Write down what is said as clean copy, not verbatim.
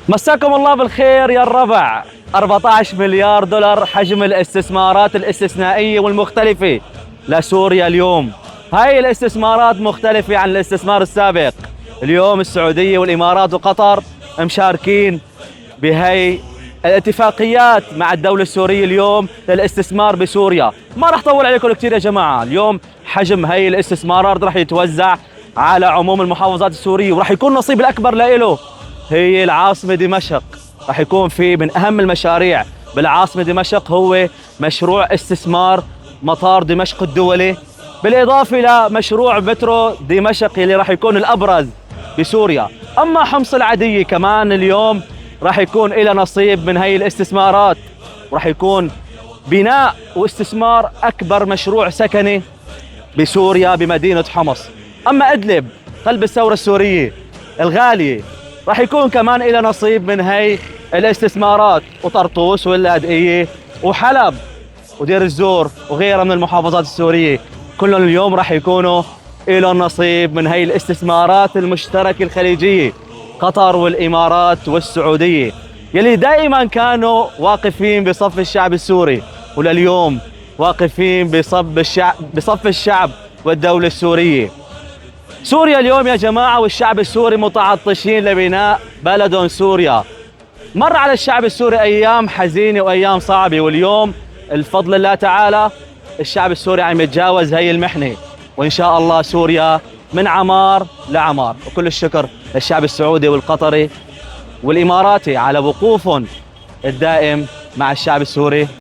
مساكم الله بالخير يا الربع. 14 مليار دولار حجم الاستثمارات الاستثنائية والمختلفة لسوريا اليوم. هاي الاستثمارات مختلفة عن الاستثمار السابق. اليوم السعودية والإمارات وقطر مشاركين بهاي الاتفاقيات مع الدولة السورية اليوم للاستثمار بسوريا. ما راح طول عليكم كثير يا جماعة. اليوم حجم هاي الاستثمارات راح يتوزع على عموم المحافظات السورية، وراح يكون النصيب الأكبر له هي العاصمة دمشق. راح يكون في من أهم المشاريع بالعاصمة دمشق هو مشروع استثمار مطار دمشق الدولي، بالإضافة إلى مشروع مترو دمشق اللي راح يكون الأبرز بسوريا. أما حمص العدية كمان اليوم راح يكون إلى نصيب من هي الاستثمارات، وراح يكون بناء واستثمار أكبر مشروع سكني بسوريا بمدينة حمص. أما إدلب قلب الثورة السورية الغالية راح يكون كمان إلى نصيب من هي الاستثمارات، وطرطوس واللاذقية وحلب ودير الزور وغيرها من المحافظات السورية، كلهم اليوم راح يكونوا إلى نصيب من هي الاستثمارات المشتركة الخليجية، قطر والإمارات والسعودية، يلي دائما كانوا واقفين بصف الشعب السوري، ولليوم واقفين بصف الشعب والدولة السورية. سوريا اليوم يا جماعة والشعب السوري متعطشين لبناء بلدهم سوريا. مر على الشعب السوري أيام حزينة وأيام صعبة، واليوم الفضل الله تعالى الشعب السوري عم يتجاوز هي المحنة، وإن شاء الله سوريا من عمار لعمار. وكل الشكر للشعب السعودي والقطري والإماراتي على وقوفهم الدائم مع الشعب السوري.